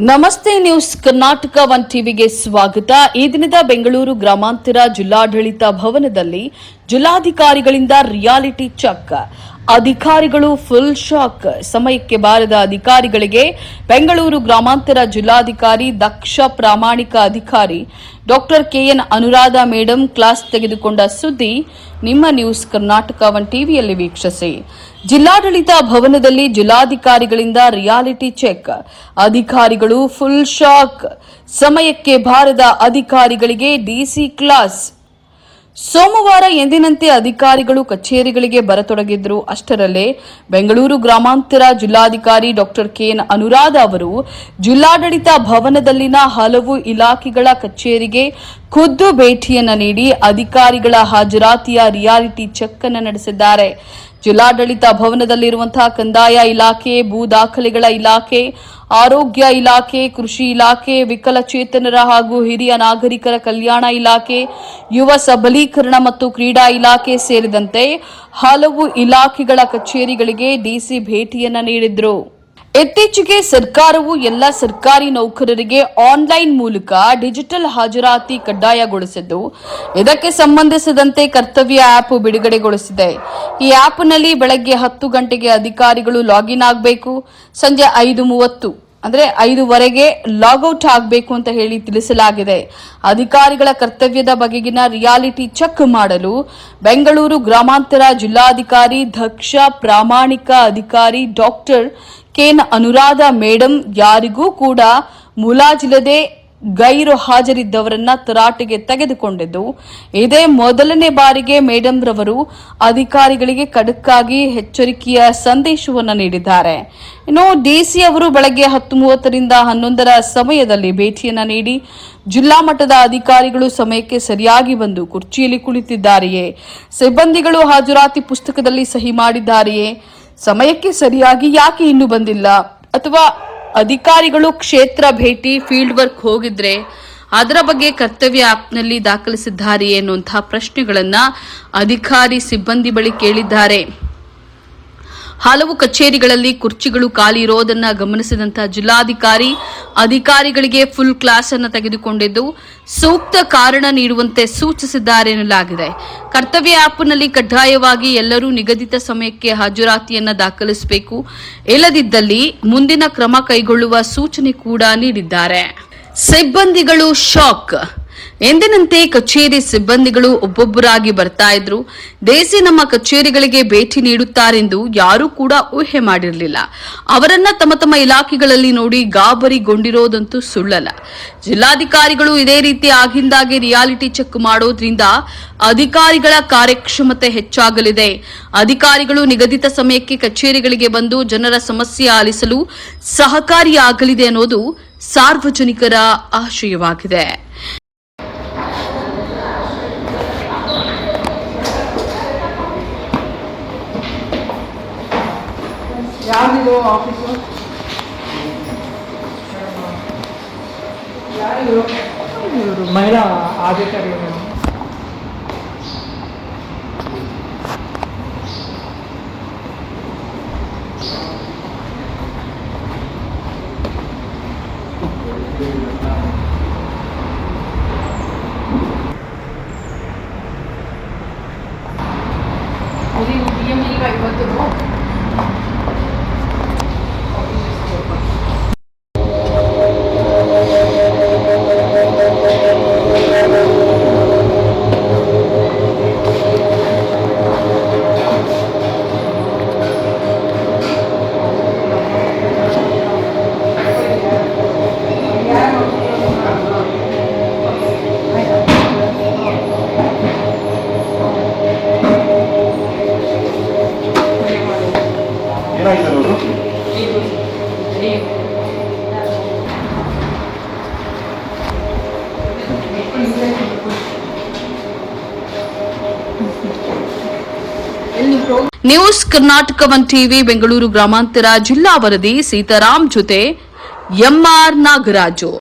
ನಮಸ್ತೆ news Karnataka one ಟಿವಿಗೆ ಸ್ವಾಗತ. ಈ ದಿನದ ಬೆಂಗಳೂರು ಗ್ರಾಮಾಂತರ ಜಿಲ್ಲಾಡಳಿತ ಭವನದಲ್ಲಿ ಜಿಲ್ಲಾಧಿಕಾರಿಗಳಿಂದ ರಿಯಾಲಿಟಿ ಚೆಕ್. ಅಧಿಕಾರಿಗಳು ಫುಲ್ ಶಾಕ್. ಸಮಯಕ್ಕೆ ಬಾರದ ಅಧಿಕಾರಿಗಳಿಗೆ ಬೆಂಗಳೂರು ಗ್ರಾಮಾಂತರ ಜಿಲ್ಲಾಧಿಕಾರಿ ದಕ್ಷ ಪ್ರಾಮಾಣಿಕ ಅಧಿಕಾರಿ doctor K N Anuradha madam class ತೆಗೆದುಕೊಂಡ ಸುದ್ದಿ ನಿಮ್ಮ ನ್ಯೂಸ್ ಕರ್ನಾಟಕ ಒನ್ ಟಿವಿಯಲ್ಲಿ ವೀಕ್ಷಿಸಿ. ಜಿಲ್ಲಾಡಳಿತ ಭವನದಲ್ಲಿ ಜಿಲ್ಲಾಧಿಕಾರಿಗಳಿಂದ ರಿಯಾಲಿಟಿ ಚೆಕ್. ಅಧಿಕಾರಿಗಳು ಫುಲ್ ಶಾಕ್. ಸಮಯಕ್ಕೆ ಬಾರದ ಅಧಿಕಾರಿಗಳಿಗೆ ಡಿಸಿ ಕ್ಲಾಸ್. ಸೋಮವಾರ ಎಂದಿನಂತೆ ಅಧಿಕಾರಿಗಳು ಕಚೇರಿಗಳಿಗೆ ಬರತೊಡಗಿದ್ರು. ಅಷ್ಟರಲ್ಲೇ ಬೆಂಗಳೂರು ಗ್ರಾಮಾಂತರ ಜಿಲ್ಲಾಧಿಕಾರಿ ಡಾಕ್ಟರ್ ಕೆಎನ್ ಅನುರಾಧ ಅವರು ಜಿಲ್ಲಾಡಳಿತ ಭವನದಲ್ಲಿನ ಹಲವು ಇಲಾಖೆಗಳ ಕಚೇರಿಗೆ ಖುದ್ದು ಭೇಟಿಯನ್ನ ನೀಡಿ ಅಧಿಕಾರಿಗಳ ಹಾಜರಾತಿಯ ರಿಯಾಲಿಟಿ ಚೆಕ್ ಅನ್ನು ನಡೆಸಿದ್ದಾರೆ. ಜಿಲ್ಲಾಡಳಿತ ಭವನದಲ್ಲಿರುವಂತಹ ಕಂದಾಯ ಇಲಾಖೆ, ಭೂ ದಾಖಲೆಗಳ ಇಲಾಖೆ, ಆರೋಗ್ಯ ಇಲಾಖೆ, ಕೃಷಿ ಇಲಾಖೆ, ವಿಕಲಚೇತನರ ಹಾಗೂ ಹಿರಿಯ ನಾಗರಿಕರ ಕಲ್ಯಾಣ ಇಲಾಖೆ, ಯುವ ಸಬಲೀಕರಣ ಮತ್ತು ಕ್ರೀಡಾ ಇಲಾಖೆ ಸೇರಿದಂತೆ ಹಲವು ಇಲಾಖೆಗಳ ಕಚೇರಿಗಳಿಗೆ ಡಿಸಿ ಭೇಟಿಯನ್ನ ನೀಡಿದ್ರು. ಇತ್ತೀಚೆಗೆ ಸರ್ಕಾರವು ಎಲ್ಲ ಸರ್ಕಾರಿ ನೌಕರರಿಗೆ ಆನ್ಲೈನ್ ಮೂಲಕ ಡಿಜಿಟಲ್ ಹಾಜರಾತಿ ಕಡ್ಡಾಯಗೊಳಿಸಿದ್ದು, ಇದಕ್ಕೆ ಸಂಬಂಧಿಸಿದಂತೆ ಕರ್ತವ್ಯ ಆಪ್ ಬಿಡುಗಡೆಗೊಳಿಸಿದೆ. ಈ ಆಪ್ನಲ್ಲಿ ಬೆಳಗ್ಗೆ 10 ಗಂಟೆಗೆ ಅಧಿಕಾರಿಗಳು ಲಾಗಿನ್ ಆಗಬೇಕು, ಸಂಜೆ 5:30 ಅಂದ್ರೆ 5:00ವರೆಗೆ ಲಾಗೌಟ್ ಆಗಬೇಕು ಅಂತ ಹೇಳಿ ತಿಳಿಸಲಾಗಿದೆ. ಅಧಿಕಾರಿಗಳ ಕರ್ತವ್ಯದ ಬಗೆಗಿನ ರಿಯಾಲಿಟಿ ಚೆಕ್ ಮಾಡಲು ಬೆಂಗಳೂರು ಗ್ರಾಮಾಂತರ ಜಿಲ್ಲಾಧಿಕಾರಿ ದಕ್ಷ ಪ್ರಾಮಾಣಿಕ ಅಧಿಕಾರಿ ಡಾಕ್ಟರ್ ಕೆಎನ್ ಅನುರಾಧ ಮೇಡಂ ಯಾರಿಗೂ ಕೂಡ ಮುಲಾಜಿಲ್ಲದೆ ಗೈರು ಹಾಜರಿದ್ದವರನ್ನ ತರಾಟೆಗೆ ತೆಗೆದುಕೊಂಡಿದ್ದು, ಇದೇ ಮೊದಲನೇ ಬಾರಿಗೆ ಮೇಡಂ ರವರು ಅಧಿಕಾರಿಗಳಿಗೆ ಖಡಕ್ಕಾಗಿ ಎಚ್ಚರಿಕೆಯ ಸಂದೇಶವನ್ನು ನೀಡಿದ್ದಾರೆ. ಇನ್ನು ಡಿಸಿ ಅವರು ಬೆಳಗ್ಗೆ 10:30ರಿಂದ 11ರ ಸಮಯದಲ್ಲಿ ಭೇಟಿಯನ್ನ ನೀಡಿ ಜಿಲ್ಲಾ ಮಟ್ಟದ ಅಧಿಕಾರಿಗಳು ಸಮಯಕ್ಕೆ ಸರಿಯಾಗಿ ಬಂದು ಕುರ್ಚಿಯಲ್ಲಿ ಕುಳಿತಿದ್ದಾರೆಯೇ, ಸಿಬ್ಬಂದಿಗಳು ಹಾಜರಾತಿ ಪುಸ್ತಕದಲ್ಲಿ ಸಹಿ ಮಾಡಿದ್ದಾರೆಯೇ, ಸಮಯಕ್ಕೆ ಸರಿಯಾಗಿ ಯಾಕೆ ಇನ್ನೂ ಬಂದಿಲ್ಲ, ಅಥವಾ ಅಧಿಕಾರಿಗಳು ಕ್ಷೇತ್ರ ಭೇಟಿ ಫೀಲ್ಡ್ ವರ್ಕ್ ಹೋಗಿದ್ರೆ ಅದರ ಬಗ್ಗೆ ಕರ್ತವ್ಯ ಆಪ್ನಲ್ಲಿ ದಾಖಲಿಸಿದ್ದಾರೆಯೇ ಎನ್ನುವಂತಹ ಪ್ರಶ್ನೆಗಳನ್ನ ಅಧಿಕಾರಿ ಸಿಬ್ಬಂದಿ ಬಳಿ ಕೇಳಿದ್ದಾರೆ. ಹಲವು ಕಚೇರಿಗಳಲ್ಲಿ ಕುರ್ಚಿಗಳು ಖಾಲಿ ಇರೋದನ್ನ ಗಮನಿಸಿದಂತಹ ಜಿಲ್ಲಾಧಿಕಾರಿ ಅಧಿಕಾರಿಗಳಿಗೆ ಫುಲ್ ಕ್ಲಾಸ್ ಅನ್ನು ತೆಗೆದುಕೊಂಡಿದ್ದು ಸೂಕ್ತ ಕಾರಣ ನೀಡುವಂತೆ ಸೂಚಿಸಿದ್ದಾರೆ ಎನ್ನಲಾಗಿದೆ. ಕರ್ತವ್ಯ ಆಪ್ನಲ್ಲಿ ಕಡ್ಡಾಯವಾಗಿ ಎಲ್ಲರೂ ನಿಗದಿತ ಸಮಯಕ್ಕೆ ಹಾಜರಾತಿಯನ್ನ ದಾಖಲಿಸಬೇಕು, ಇಲ್ಲದಿದ್ದಲ್ಲಿ ಮುಂದಿನ ಕ್ರಮ ಕೈಗೊಳ್ಳುವ ಸೂಚನೆ ಕೂಡ ನೀಡಿದ್ದಾರೆ. ಸಿಬ್ಬಂದಿಗಳು ಶಾಕ್. ಎಂದಿನಂತೆ ಕಚೇರಿ ಸಿಬ್ಬಂದಿಗಳು ಒಬ್ಬೊಬ್ಬರಾಗಿ ಬರ್ತಾ ಇದ್ರು. ಡಿಸಿ ನಮ್ಮ ಕಚೇರಿಗಳಿಗೆ ಭೇಟಿ ನೀಡುತ್ತಾರೆಂದು ಯಾರೂ ಕೂಡ ಊಹೆ ಮಾಡಿರಲಿಲ್ಲ. ಅವರನ್ನ ತಮ್ಮ ತಮ್ಮ ಇಲಾಖೆಗಳಲ್ಲಿ ನೋಡಿ ಗಾಬರಿಗೊಂಡಿರೋದಂತೂ ಸುಳ್ಳಲ್ಲ. ಜಿಲ್ಲಾಧಿಕಾರಿಗಳು ಇದೇ ರೀತಿ ಆಗಿಂದಾಗೆ ರಿಯಾಲಿಟಿ ಚೆಕ್ ಮಾಡೋದ್ರಿಂದ ಅಧಿಕಾರಿಗಳ ಕಾರ್ಯಕ್ಷಮತೆ ಹೆಚ್ಚಾಗಲಿದೆ. ಅಧಿಕಾರಿಗಳು ನಿಗದಿತ ಸಮಯಕ್ಕೆ ಕಚೇರಿಗಳಿಗೆ ಬಂದು ಜನರ ಸಮಸ್ಯೆ ಆಲಿಸಲು ಸಹಕಾರಿಯಾಗಲಿದೆ ಅನ್ನೋದು ಸಾರ್ವಜನಿಕರ ಆಶಯವಾಗಿದೆ. ಯಾರಿದು ಆಫೀಸು? ಇವರು ಮಹಿಳಾ ಅಧಿಕಾರಿಗಳು. ಈಗ 50 news Karnataka one TV Bengaluru ಗ್ರಾಮಾಂತರ ಜಿಲ್ಲಾ ವರದಿ ಸೀತಾರಾಮ್ ಜೊತೆ ಎಂಆರ್ ನಾಗರಾಜು.